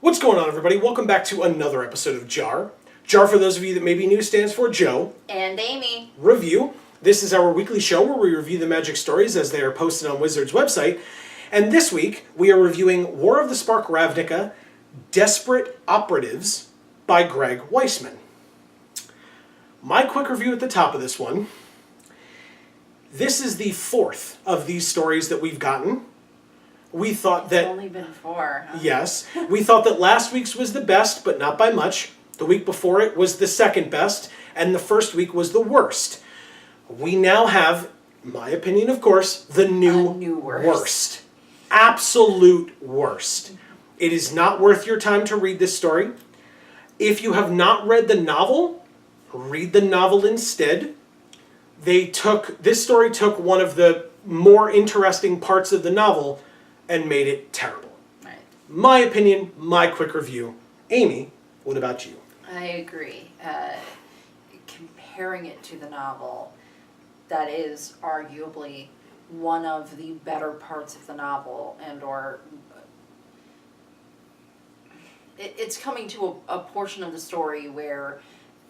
What's going on, everybody? Welcome back to another episode of JaAR. JaAR, for those of you that may be new, stands for Joe and Amy Review. This is our weekly show where we review the Magic stories as they are posted on Wizards' website. And this week, we are reviewing War of the Spark Ravnica, Desperate Operatives by Greg Weisman. My quick review at the top of this one. This is the fourth of these stories that we've gotten. We thought that... It's only been four. Huh? Yes. We thought that last week's was the best, but not by much. The week before it was the second best, and the first week was the worst. We now have, my opinion, of course, the new worst. Absolute worst. It is not worth your time to read this story. If you have not read the novel, read the novel instead. This story took one of the more interesting parts of the novel and made it terrible. Right. My opinion, my quick review. Amy, what about you? I agree. Comparing it to the novel, that is arguably one of the better parts of the novel, it's coming to a portion of the story where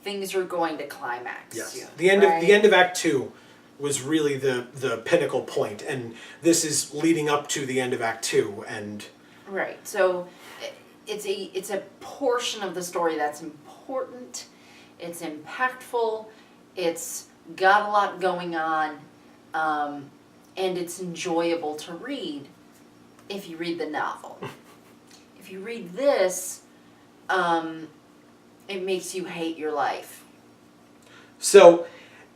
things are going to climax. Yes. Soon, the end of Act 2 was really the pinnacle point, and this is leading up to the end of Act 2, and... Right, so it's a portion of the story that's important, it's impactful, it's got a lot going on, and it's enjoyable to read if you read the novel. If you read this, it makes you hate your life. So,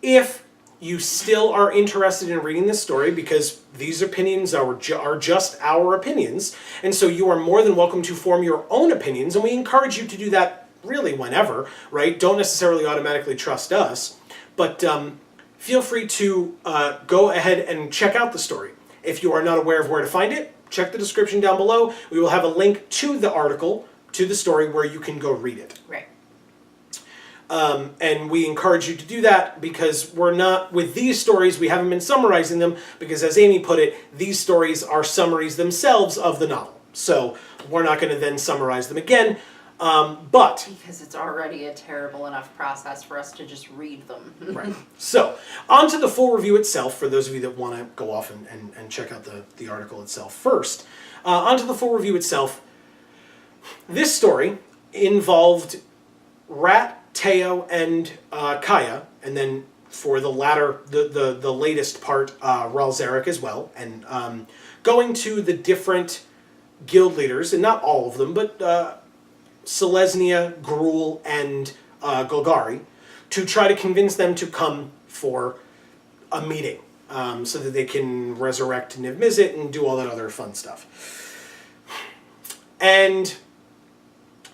if you still are interested in reading this story, because these opinions are just our opinions, and so you are more than welcome to form your own opinions, and we encourage you to do that really whenever, right? Don't necessarily automatically trust us, but feel free to go ahead and check out the story. If you are not aware of where to find it, check the description down below. We will have a link to the article, to the story, where you can go read it. Right. And we encourage you to do that because with these stories, we haven't been summarizing them because, as Amy put it, these stories are summaries themselves of the novel. So we're not going to then summarize them again, but... Because it's already a terrible enough process for us to just read them. Right. So, on to the full review itself, for those of you that want to go off and check out the article itself first. On to the full review itself. This story involved Rat, Teo, and Kaya, and then for the latter, the latest part, Ralzeric as well, and going to the different guild leaders, and not all of them, but Selesnya, Gruul, and Golgari, to try to convince them to come for a meeting, so that they can resurrect Niv Mizzet and do all that other fun stuff. And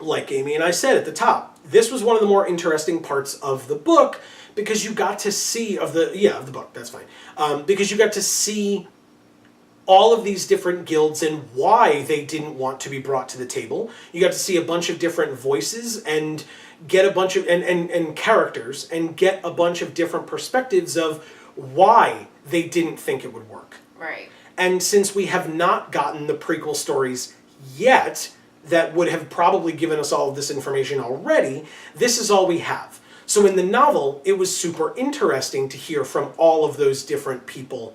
like Amy and I said at the top, this was one of the more interesting parts of the book because you got to see of the book. That's fine. Because you got to see all of these different guilds and why they didn't want to be brought to the table. You got to see a bunch of different voices and get a bunch of and characters and get a bunch of different perspectives of why they didn't think it would work. Right. And since we have not gotten the prequel stories yet, that would have probably given us all of this information already, this is all we have. So in the novel, it was super interesting to hear from all of those different people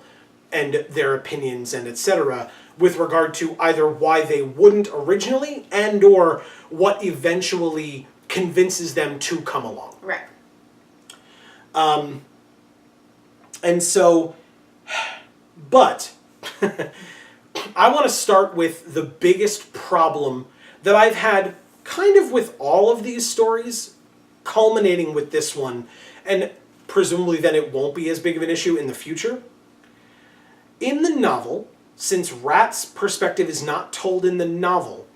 and their opinions and etc. with regard to either why they wouldn't originally and or what eventually convinces them to come along. Right. And so, but I want to start with the biggest problem that I've had kind of with all of these stories, culminating with this one, and presumably then it won't be as big of an issue in the future. In the novel, since Rat's perspective is not told in the novel,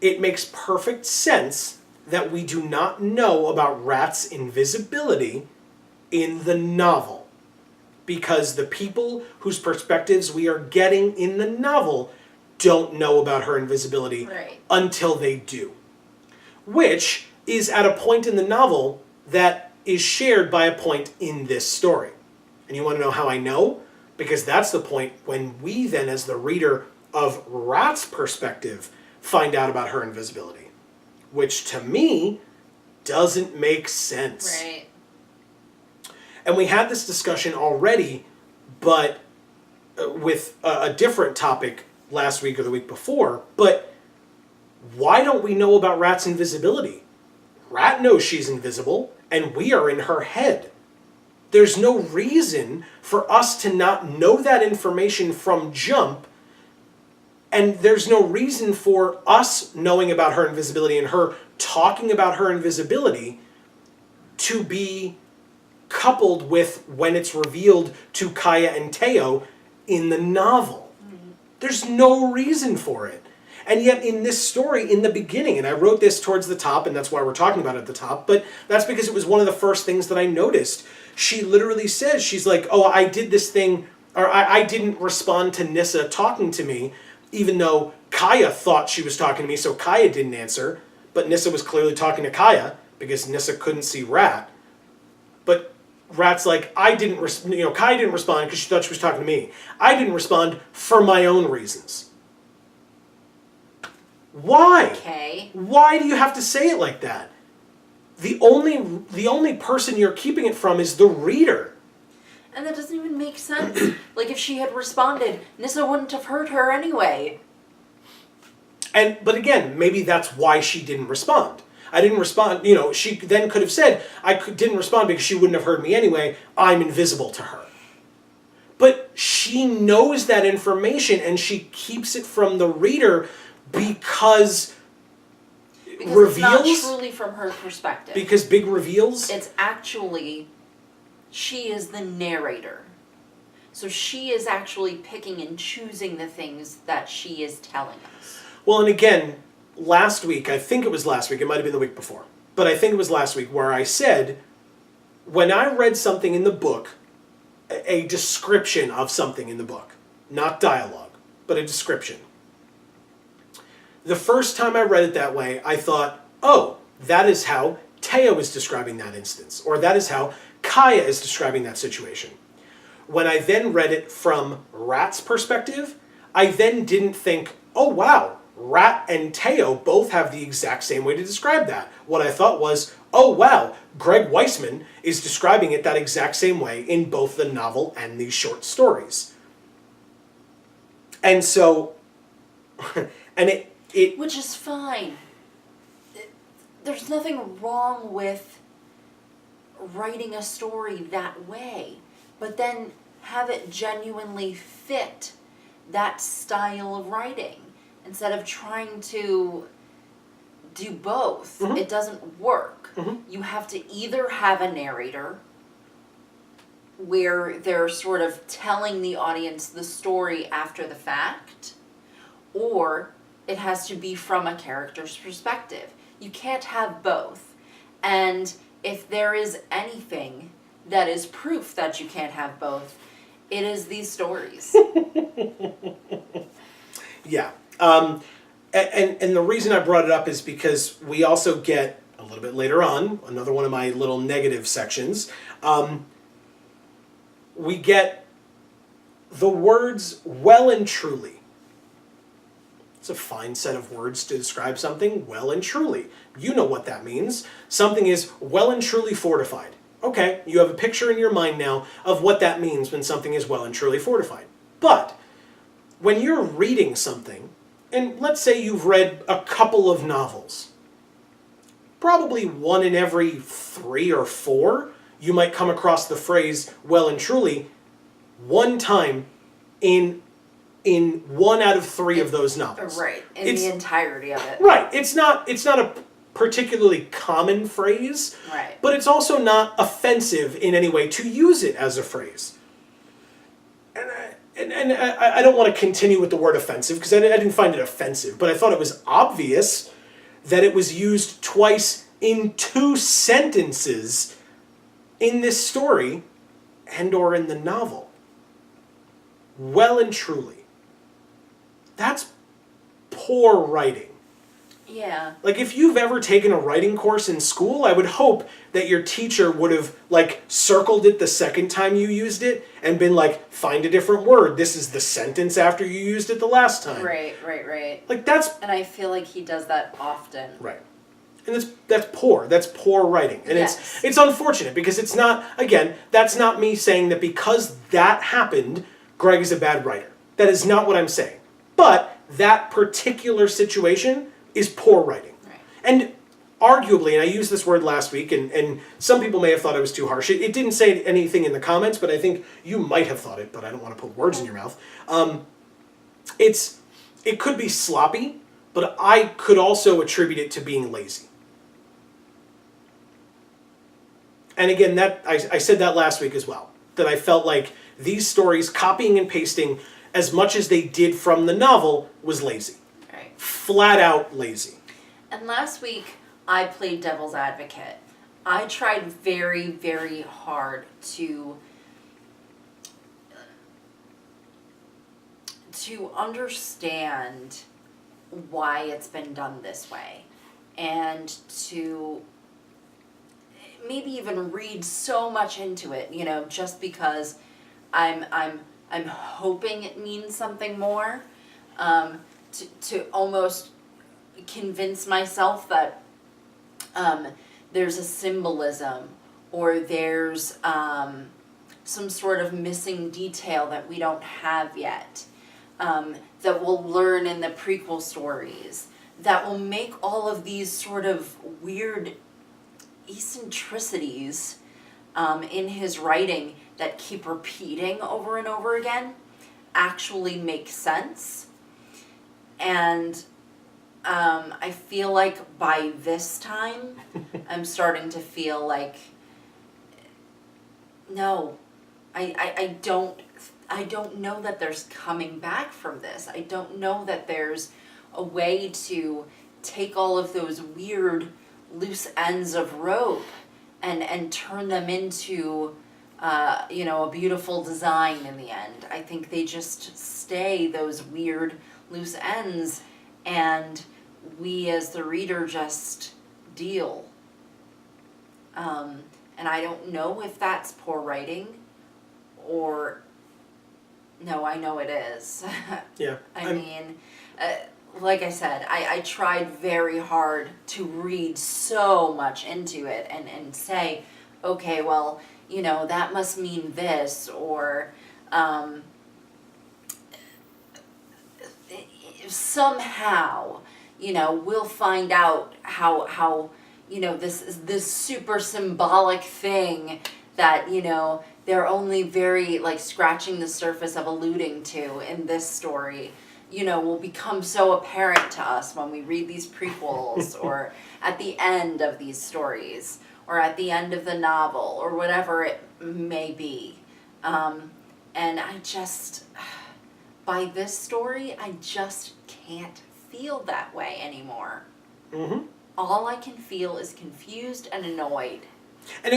it makes perfect sense that we do not know about Rat's invisibility in the novel. Because the people whose perspectives we are getting in the novel don't know about her invisibility until they do. Which is at a point in the novel that is shared by a point in this story. And you want to know how I know? Because that's the point when we then, as the reader of Rat's perspective, find out about her invisibility. which to me doesn't make sense. Right. And we had this discussion already, but with a different topic last week or the week before. But why don't we know about Rat's invisibility? Rat knows she's invisible, and we are in her head. There's no reason for us to not know that information from jump, and there's no reason for us knowing about her invisibility and her talking about her invisibility to be coupled with when it's revealed to Kaya and Teo in the novel. Mm-hmm. There's no reason for it. And yet in this story, in the beginning, and I wrote this towards the top, and that's why we're talking about it at the top, but that's because it was one of the first things that I noticed. She literally says, she's like, oh, I did this thing, or I didn't respond to Nissa talking to me, even though Kaya thought she was talking to me, so Kaya didn't answer, but Nissa was clearly talking to Kaya, because Nissa couldn't see Rat. But Rat's like, Kaya didn't respond because she thought she was talking to me. I didn't respond for my own reasons. Why? Okay. Why do you have to say it like that? The only person you're keeping it from is the reader. And that doesn't even make sense. Like, if she had responded, Nissa wouldn't have heard her anyway. But again, maybe that's why she didn't respond. I didn't respond, she then could have said, didn't respond because she wouldn't have heard me anyway, I'm invisible to her. But she knows that information and she keeps it from the reader because reveals. It's not truly from her perspective. Because big reveals. It's actually, she is the narrator. So she is actually picking and choosing the things that she is telling us. Well, and again, last week, I think it was last week, it might have been the week before, but I think it was last week where I said, when I read something in the book, a description of something in the book, not dialogue, but a description. The first time I read it that way, I thought, oh, that is how Teo is describing that instance, or that is how Kaya is describing that situation. When I then read it from Rat's perspective, I then didn't think, oh wow, Rat and Teo both have the exact same way to describe that. What I thought was, oh wow, Greg Weisman is describing it that exact same way in both the novel and these short stories. And so, and it which is fine. There's nothing wrong with writing a story that way, but then have it genuinely fit that style of writing instead of trying to do both. Mm-hmm. It doesn't work. Mm-hmm. You have to either have a narrator where they're sort of telling the audience the story after the fact, or it has to be from a character's perspective. You can't have both. And if there is anything that is proof that you can't have both, it is these stories. Yeah. And the reason I brought it up is because we also get, a little bit later on, another one of my little negative sections, we get the words well and truly. It's a fine set of words to describe something, well and truly. You know what that means. Something is well and truly fortified. Okay, you have a picture in your mind now of what that means when something is well and truly fortified. But when you're reading something, and let's say you've read a couple of novels, probably one in every 3 or 4, you might come across the phrase well and truly one time in 1 out of 3 of those novels. Right, the entirety of it. Right, it's not a particularly common phrase, right, but it's also not offensive in any way to use it as a phrase. And I don't want to continue with the word offensive because I didn't find it offensive, but I thought it was obvious that it was used twice in 2 sentences in this story and or in the novel. Well and truly. That's poor writing. Yeah. Like, if you've ever taken a writing course in school, I would hope that your teacher would have, circled it the second time you used it and been like, find a different word. This is the sentence after you used it the last time. Right. Like, that's... And I feel like he does that often. Right. And that's poor. That's poor writing. And Yes. it's unfortunate because it's not, again, that's not me saying that because that happened, Greg is a bad writer. That is not what I'm saying. But that particular situation is poor writing. Right. And arguably, and I used this word last week, and some people may have thought I was too harsh. It didn't say anything in the comments, but I think you might have thought it, but I don't want to put words in your mouth. It could be sloppy, but I could also attribute it to being lazy. And again, that I said that last week as well, that I felt like these stories, copying and pasting as much as they did from the novel, was lazy. Right. Flat out lazy. And last week, I played devil's advocate. I tried very, very hard to understand why it's been done this way, and to maybe even read so much into it, just because I'm hoping it means something more, to almost convince myself that there's a symbolism, or there's some sort of missing detail that we don't have yet, that we'll learn in the prequel stories, that will make all of these sort of weird eccentricities in his writing that keep repeating over and over again actually make sense. And I feel like by this time, I'm starting to feel like, no, I don't know that there's coming back from this. I don't know that there's a way to take all of those weird loose ends of rope and turn them into a beautiful design in the end. I think they just stay those weird loose ends, and we as the reader just deal. And I don't know if that's poor writing, or no, I know it is. Yeah. I mean, like I said, I tried very hard to read so much into it and say, okay, well, that must mean this, or somehow, we'll find out how this super symbolic thing that, they're only very, scratching the surface of alluding to in this story, will become so apparent to us when we read these prequels, or at the end of these stories, or at the end of the novel, or whatever it may be. And I just, by this story, I just can't feel that way anymore. Mm-hmm. All I can feel is confused and annoyed. And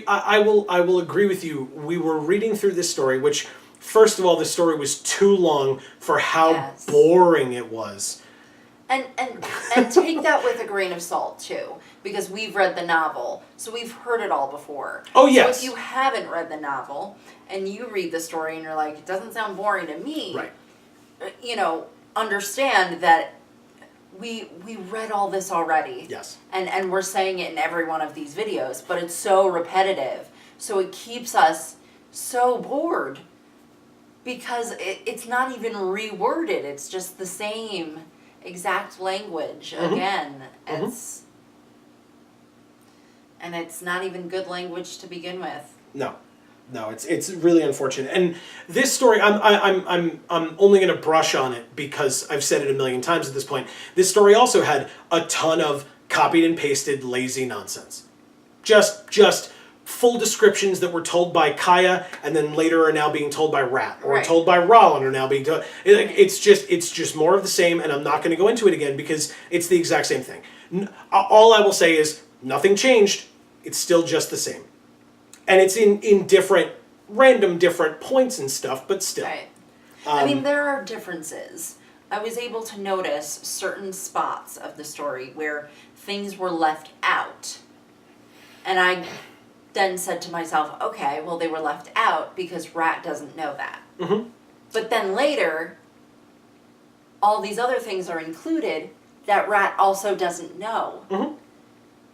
I will agree with you. We were reading through this story, which, first of all, the story was too long for how boring it was. And take that with a grain of salt, too, because we've read the novel, so we've heard it all before. Oh, yes. So if you haven't read the novel, and you read the story and you're like, it doesn't sound boring to me, right. Understand that we read all this already. Yes. And we're saying it in every one of these videos, but it's so repetitive, so it keeps us so bored, because it's not even reworded, it's just the same exact language again. It's and it's not even good language to begin with. No, it's really unfortunate. And this story, I'm only going to brush on it because I've said it a million times at this point. This story also had a ton of copied and pasted lazy nonsense. Just full descriptions that were told by Kaya and then later are now being told by Rat, or told by Raul and are now being told. It's just more of the same, and I'm not going to go into it again because it's the exact same thing. All I will say is nothing changed. It's still just the same. And it's in different points and stuff, but still. Right. I mean, there are differences. I was able to notice certain spots of the story where things were left out. And I then said to myself, okay, well, they were left out because Rat doesn't know that. Mm-hmm. But then later, all these other things are included that Rat also doesn't know. Mm-hmm.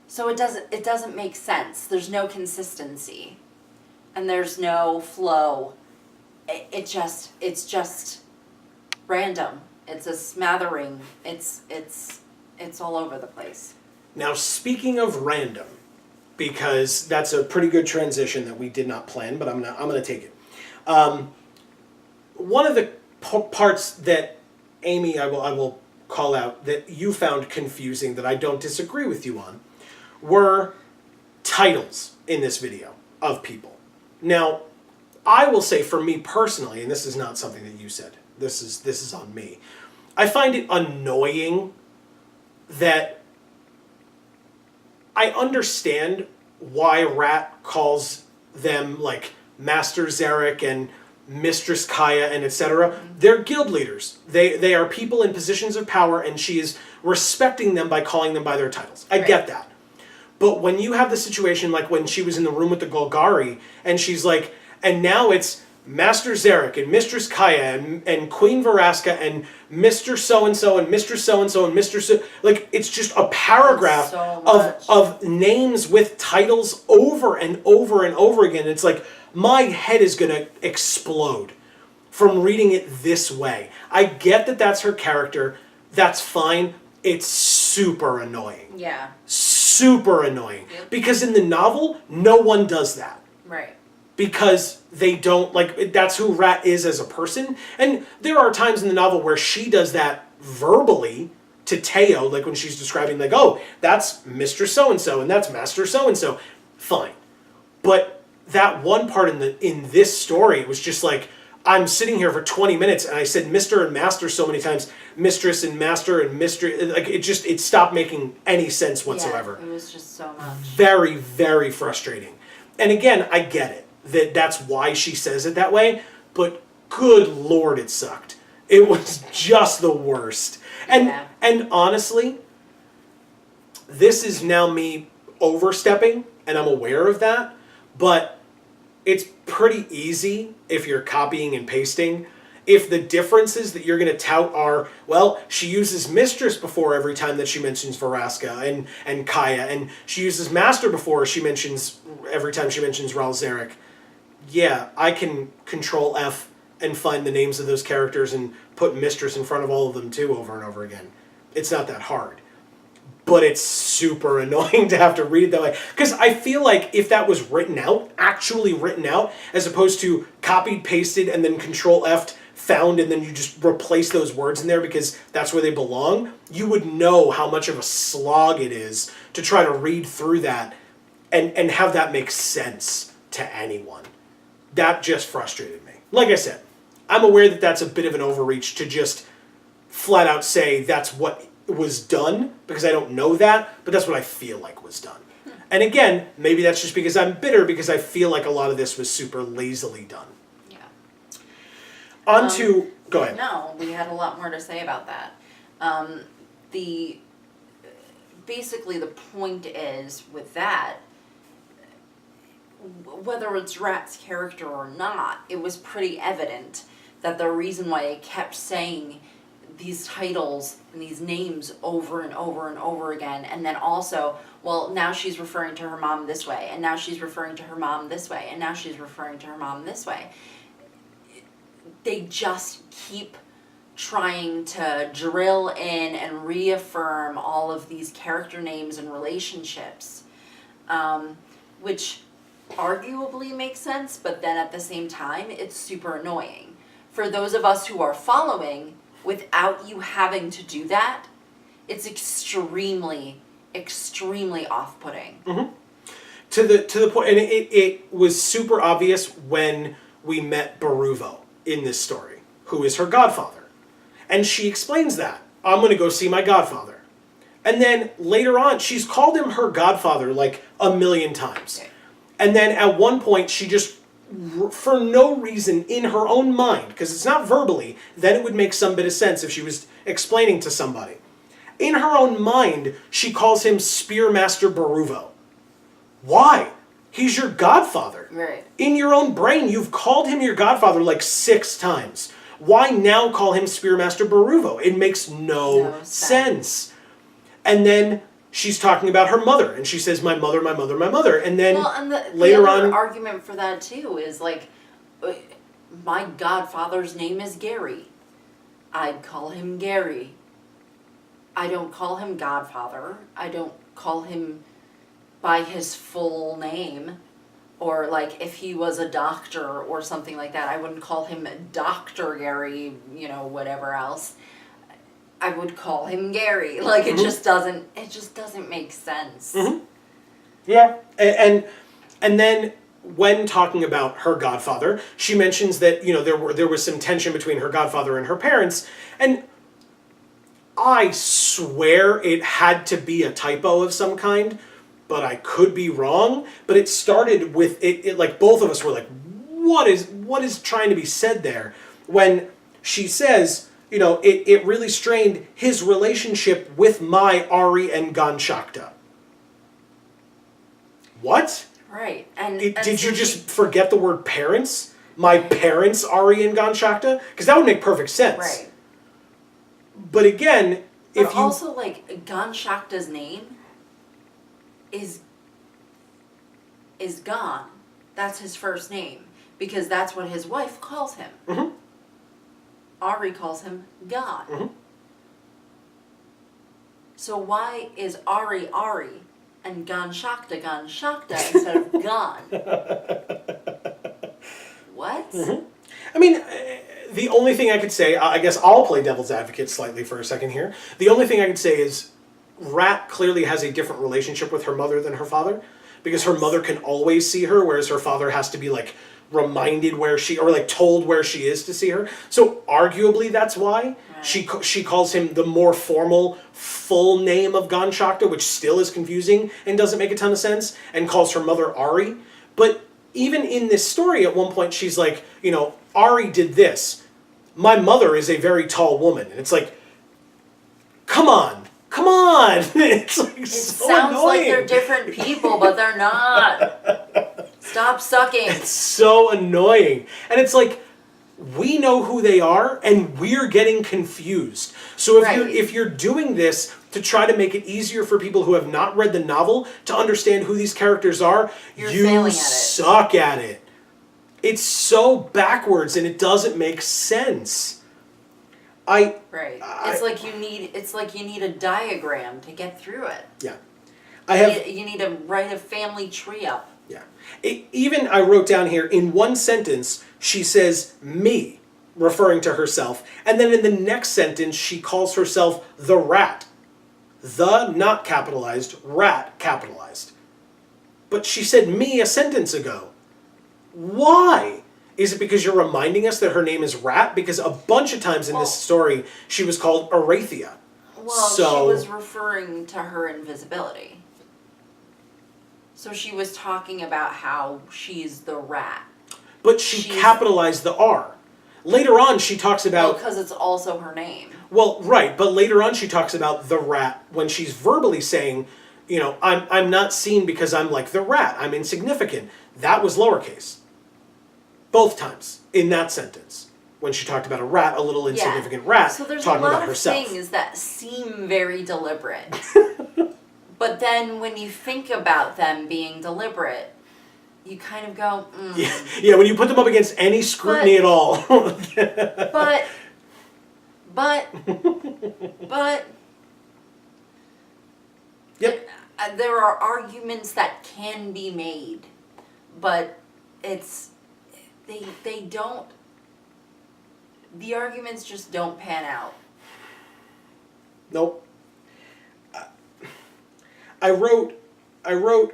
So it doesn't make sense. There's no consistency, and there's no flow. It's just random. It's a smattering. It's all over the place. Now, speaking of random, because that's a pretty good transition that we did not plan, but I'm gonna take it. One of the parts that Amy, I will call out that you found confusing that I don't disagree with you on, were titles in this video of people. Now, I will say for me personally, and this is not something that you said, this is on me, I find it annoying that I understand why Rat calls them like Master Zarek and Mistress Kaya and etc. They're guild leaders. They are people in positions of power, and she is respecting them by calling them by their titles. I get that. But when you have the situation like when she was in the room with the Golgari, and she's like, and now it's Master Zarek and Mistress Kaya and Queen Vraska and Mr. So-and-so and Mr. So-and-so and Mr. So... Like, it's just a paragraph of names with titles over and over and over again. It's like, my head is going to explode from reading it this way. I get that that's her character. That's fine. It's super annoying. Yeah. Super annoying. Yep. Because in the novel, no one does that. Right. Because they don't, like, that's who Rat is as a person. And there are times in the novel where she does that verbally to Teo, like when she's describing, like, oh, that's Mr. So-and-so and that's Master So-and-so. Fine. But that one part in this story, it was just like, I'm sitting here for 20 minutes and I said Mr. and Master so many times, Mistress and Master and Mistress, like it stopped making any sense whatsoever. Yeah, it was just so much. Very, very frustrating. And again, I get it. That's why she says it that way, but good Lord, it sucked. It was just the worst. And honestly, this is now me overstepping, and I'm aware of that, but it's pretty easy if you're copying and pasting. If the differences that you're going to tout are, well, she uses Mistress before every time that she mentions Vraska and Kaya, and she uses Master before she mentions, every time she mentions Ral Zarek. Yeah, I can Control F and find the names of those characters and put Mistress in front of all of them too over and over again. It's not that hard. But it's super annoying to have to read it that way. Because I feel like if that was written out, actually written out, as opposed to copied, pasted, and then Control F found, and then you just replace those words in there because that's where they belong, you would know how much of a slog it is to try to read through that and have that make sense to anyone. That just frustrated me. Like I said, I'm aware that that's a bit of an overreach to just flat out say that's what was done, because I don't know that, but that's what I feel like was done. And again, maybe that's just because I'm bitter, because I feel like a lot of this was super lazily done. Yeah. On to... Go ahead. No, we had a lot more to say about that. Basically, the point is, with that, whether it's Rat's character or not, it was pretty evident that the reason why it kept saying these titles and these names over and over and over again, and then also, well, now she's referring to her mom this way, and now she's referring to her mom this way, and now she's referring to her mom this way. They just keep trying to drill in and reaffirm all of these character names and relationships, which arguably makes sense, but then at the same time, it's super annoying. For those of us who are following, without you having to do that, it's extremely, extremely off-putting. Mm-hmm. To the point, and it was super obvious when we met Baruvo in this story, who is her godfather. And she explains that. I'm going to go see my godfather. And then later on, she's called him her godfather like a million times. Okay. And then at one point, she just, for no reason in her own mind, because it's not verbally, then it would make some bit of sense if she was explaining to somebody. In her own mind, she calls him Spearmaster Baruvo. Why? He's your godfather. Right. In your own brain, you've called him your godfather like 6 times. Why now call him Spearmaster Baruvo? It makes no sense. And then she's talking about her mother, and she says, my mother, my mother, my mother. And then well, and the later other on... argument for that, too, is like, my godfather's name is Gary. I'd call him Gary. I don't call him Godfather. I don't call him by his full name. Or like if he was a doctor or something like that, I wouldn't call him Dr. Gary, you know, whatever else. I would call him Gary. Like it just doesn't make sense. Mm-hmm. Yeah. And then when talking about her godfather, she mentions that, you know, there was some tension between her godfather and her parents, and I swear it had to be a typo of some kind, but I could be wrong. But it started with it like both of us were like, what is trying to be said there? When she says, you know, it really strained his relationship with my Ari and Ganshakta. What? Right. And did you just forget the word parents? My parents, Ari and Ganshakta? Because that would make perfect sense. Right. But again, but also, like, Ganshakta's name is Gan. That's his first name. Because that's what his wife calls him. Mm-hmm. Ari calls him Gan. Mm-hmm. So why is Ari and Ganshakta instead of Gan? What? Mm-hmm. I mean, the only thing I could say, I guess I'll play devil's advocate slightly for a second here. The only thing I could say is Rat clearly has a different relationship with her mother than her father, because her mother can always see her, whereas her father has to be like reminded or like told where she is to see her. So arguably that's why she calls him the more formal full name of Ganshakta, which still is confusing and doesn't make a ton of sense, and calls her mother Ari. But even in this story, at one point she's like, you know, Ari did this. My mother is a very tall woman. And it's like, come on. It's like it so sounds annoying. like they're different people, but they're not. Stop sucking. It's so annoying. And it's like, we know who they are, and we're getting confused. So if you're doing this to try to make it easier for people who have not read the novel to understand who these characters are, you suck at it. It's so backwards, and it doesn't make sense. It's like you need a diagram to get through it. Yeah. You need to write a family tree up. Yeah. Even I wrote down here, in one sentence, she says me, referring to herself. And then in the next sentence, she calls herself the rat. The, not capitalized, rat, capitalized. But she said me a sentence ago. Why? Is it because you're reminding us that her name is Rat? Because a bunch of times in this story, she was called Arathia. Well, she was referring to her invisibility. So she was talking about how she's the rat. But she's capitalized the R. Later on, she talks about... Well, because it's also her name. Well, right, but later on she talks about the rat when she's verbally saying, you know, I'm not seen because I'm like the rat. I'm insignificant. That was lowercase. Both times in that sentence. When she talked about a rat, a little insignificant rat, so there's talking a lot about of herself. things that seem very deliberate. But then when you think about them being deliberate, you kind of go, Yeah, when you put them up against any scrutiny at all. but Yep. There are arguments that can be made, but they don't, the arguments just don't pan out. Nope. I wrote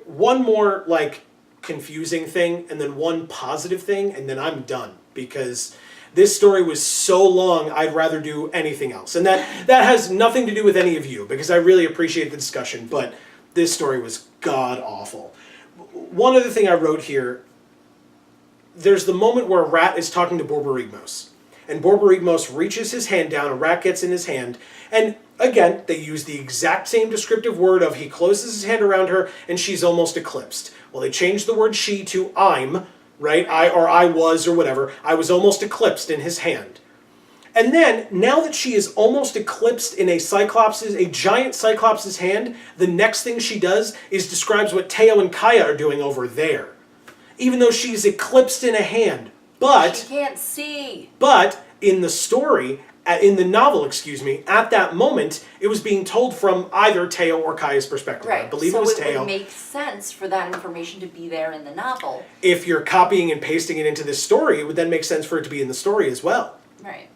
one more like confusing thing and then one positive thing, and then I'm done, because this story was so long I'd rather do anything else. And that has nothing to do with any of you, because I really appreciate the discussion, but this story was god awful. One other thing I wrote here, there's the moment where Rat is talking to Borborygmos, and Borborygmos reaches his hand down, a rat gets in his hand, and again, they use the exact same descriptive word of he closes his hand around her and she's almost eclipsed. Well, they changed the word she to I'm, right? I was or whatever. I was almost eclipsed in his hand. And then, now that she is almost eclipsed in a giant Cyclops' hand, the next thing she does is describes what Teo and Kaya are doing over there. Even though she's eclipsed in a hand. But she can't see. But in the story, in the novel, at that moment, it was being told from either Teo or Kaya's perspective. Right. I believe it was So it Teo. would make sense for that information to be there in the novel. If you're copying and pasting it into this story, it would then make sense for it to be in the story as well. Right.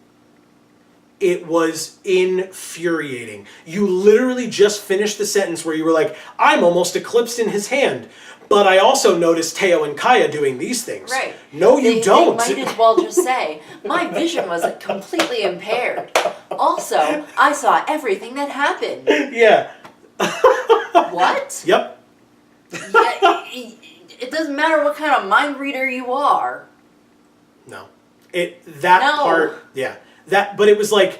It was infuriating. You literally just finished the sentence where you were like, I'm almost eclipsed in his hand. But I also noticed Teo and Kaya doing these things. Right. No, you don't. They might as well just say, my vision was completely impaired. Also, I saw everything that happened. Yeah. What? Yep. Yeah, it doesn't matter what kind of mind reader you are. No. Part, yeah. But it was like,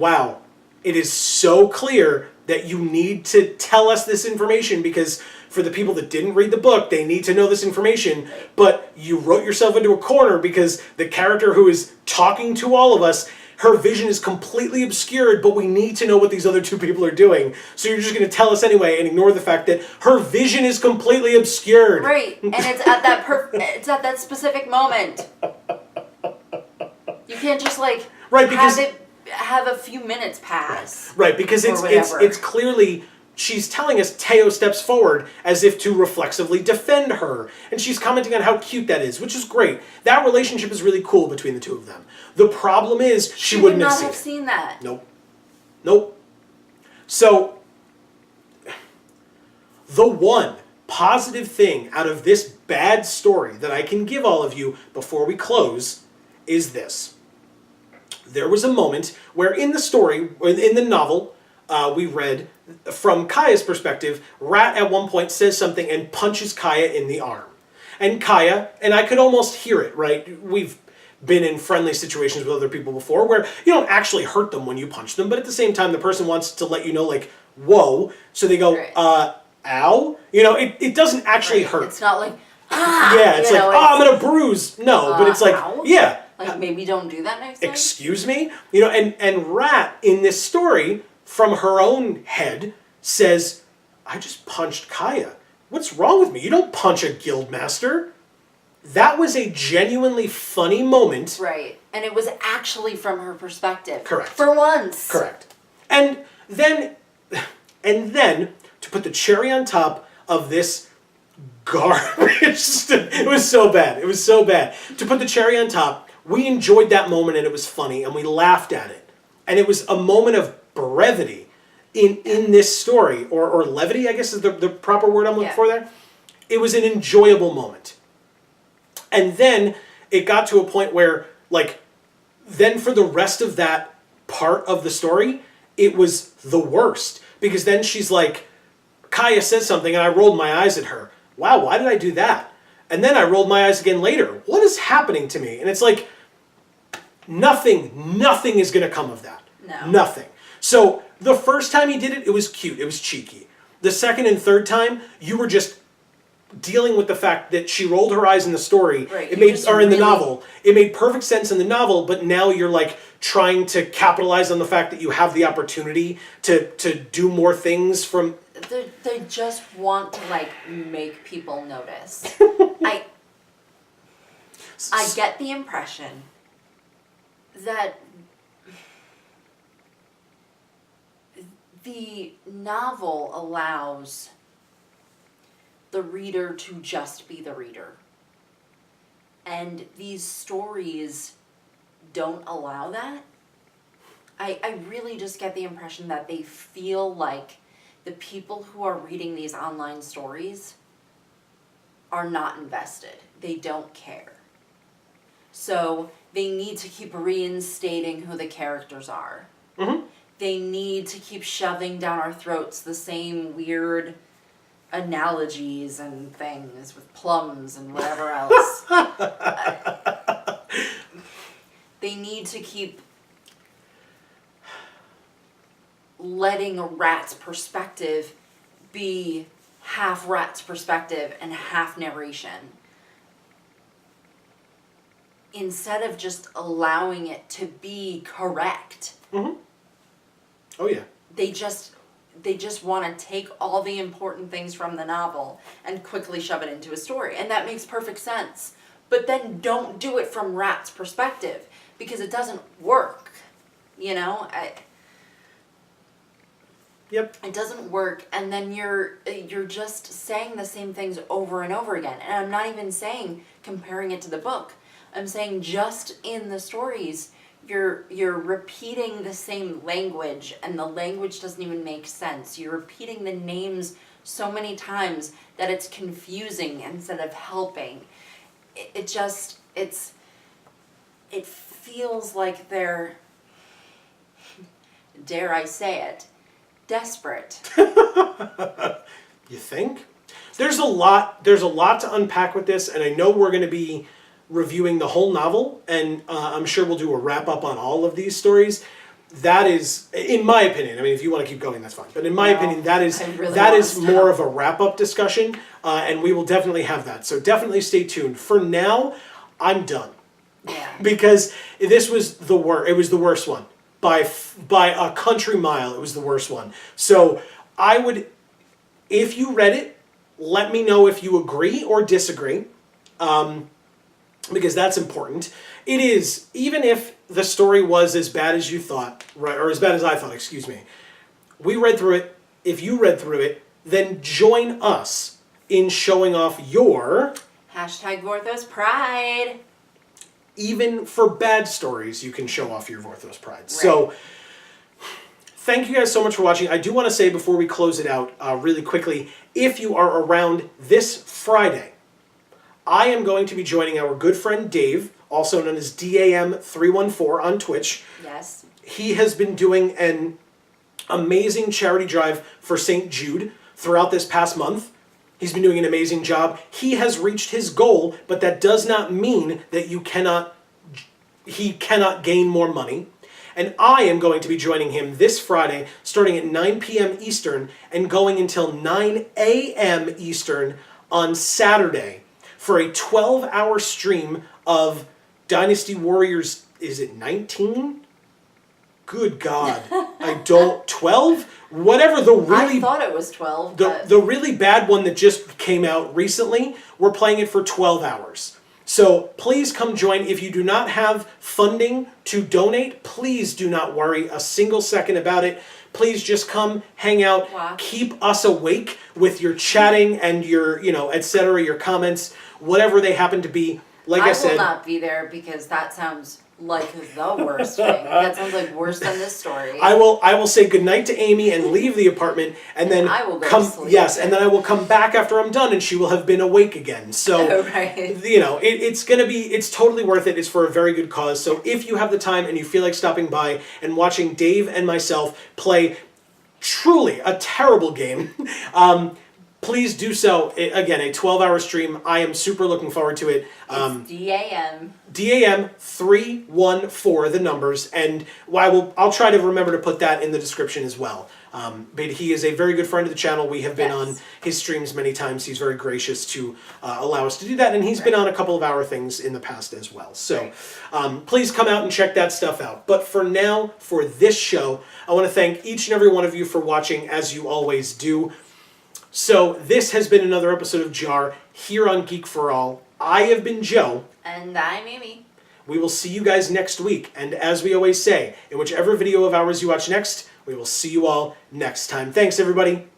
wow, it is so clear that you need to tell us this information, because for the people that didn't read the book, they need to know this information, but you wrote yourself into a corner because the character who is talking to all of us, her vision is completely obscured, but we need to know what these other two people are doing. So you're just going to tell us anyway and ignore the fact that her vision is completely obscured. Right, and it's at that specific moment. You can't just have a few minutes pass. Right, because it's clearly, she's telling us Teo steps forward as if to reflexively defend her, and she's commenting on how cute that is, which is great. That relationship is really cool between the two of them. The problem is she wouldn't have seen that. Nope. So, the one positive thing out of this bad story that I can give all of you before we close is this. There was a moment where in the story, or in the novel, we read, from Kaya's perspective, Rat at one point says something and punches Kaya in the arm. And Kaya, and I could almost hear it, right? We've been in friendly situations with other people before where you don't actually hurt them when you punch them, but at the same time the person wants to let you know, like, whoa. So they go, ow? It doesn't actually hurt. It's not like, ah! Yeah, it's I'm going to bruise. No, but it's like, ow? Yeah. Like, maybe don't do that next time? Excuse me? And Rat, in this story, from her own head, says, I just punched Kaya. What's wrong with me? You don't punch a guildmaster. That was a genuinely funny moment. Right. And it was actually from her perspective. Correct. For once. Correct. And then, to put the cherry on top of this garbage, it was so bad. It was so bad. To put the cherry on top, we enjoyed that moment and it was funny and we laughed at it. And it was a moment of brevity in this story, or levity, I guess is the proper word I'm looking for there. It was an enjoyable moment. And then it got to a point where, then for the rest of that part of the story, it was the worst. Because then she's like, Kaya says something and I rolled my eyes at her. Wow, why did I do that? And then I rolled my eyes again later. What is happening to me? And it's like, nothing is going to come of that. No. Nothing. So the first time he did it, it was cute. It was cheeky. The second and third time, you were just dealing with the fact that she rolled her eyes in the story. Right. The novel. It made perfect sense in the novel, but now you're trying to capitalize on the fact that you have the opportunity to do more things from... They just want to make people notice. I get the impression that the novel allows the reader to just be the reader. And these stories don't allow that. I really just get the impression that they feel like the people who are reading these online stories are not invested. They don't care. So they need to keep reinstating who the characters are. Mm-hmm. They need to keep shoving down our throats the same weird analogies and things with plums and whatever else. They need to keep letting a Rat's perspective be half Rat's perspective and half narration. instead of just allowing it to be correct. Mm-hmm. Oh yeah. They just want to take all the important things from the novel and quickly shove it into a story. And that makes perfect sense. But then don't do it from Rat's perspective, because it doesn't work. You know? Yep. It doesn't work, and then you're just saying the same things over and over again. And I'm not even saying comparing it to the book. I'm saying just in the stories, you're repeating the same language, and the language doesn't even make sense. You're repeating the names so many times that it's confusing instead of helping. It feels like they're, dare I say it, desperate. You think? There's a lot to unpack with this, and I know we're going to be reviewing the whole novel, and I'm sure we'll do a wrap up on all of these stories. That is, in my opinion, I mean, if you want to keep going, that's fine. But in my opinion, that is more of a wrap up discussion, and we will definitely have that. So definitely stay tuned. For now, I'm done. Yeah. Because this was the worst. It was the worst one by a country mile. It was the worst one. So I would, if you read it, let me know if you agree or disagree, because that's important. It is, even if the story was as bad as you thought, right, or as bad as I thought, excuse me. We read through it. If you read through it, then join us in showing off your #Vorthos Pride. Even for bad stories, you can show off your Vorthos Pride. Right. So, thank you guys so much for watching. I do want to say before we close it out really quickly, if you are around this Friday, I am going to be joining our good friend Dave, also known as DAM314 on Twitch. Yes. He has been doing an amazing charity drive for St. Jude throughout this past month. He's been doing an amazing job. He has reached his goal, but that does not mean that he cannot gain more money. And I am going to be joining him this Friday, starting at 9 p.m. Eastern and going until 9 a.m. Eastern on Saturday for a 12-hour stream of Dynasty Warriors. Is it 19? Good God. 12? Whatever the really... I thought it was 12. The really bad one that just came out recently, we're playing it for 12 hours. So please come join. If you do not have funding to donate, please do not worry a single second about it. Please just come, hang out, keep us awake with your chatting and your, etc., your comments, whatever they happen to be. Like I said, will not be there because that sounds like the worst thing. That sounds like worse than this story. I will say goodnight to Amy and leave the apartment, and then I will go to sleep. Yes, and then I will come back after I'm done, and she will have been awake again. So, right. It's totally worth it. It's for a very good cause. So if you have the time and you feel like stopping by and watching Dave and myself play truly a terrible game, please do so. Again, a 12-hour stream. I am super looking forward to it. It's DAM. DAM314, the numbers, and I'll try to remember to put that in the description as well. But he is a very good friend of the channel. We have been on his streams many times. He's very gracious to allow us to do that, and he's been on a couple of our things in the past as well. So please come out and check that stuff out. But for now, for this show, I want to thank each and every one of you for watching, as you always do. So this has been another episode of JaAR here on Geek for All. I have been Joe. And I'm Amy. We will see you guys next week. And as we always say, in whichever video of ours you watch next, we will see you all next time. Thanks, everybody.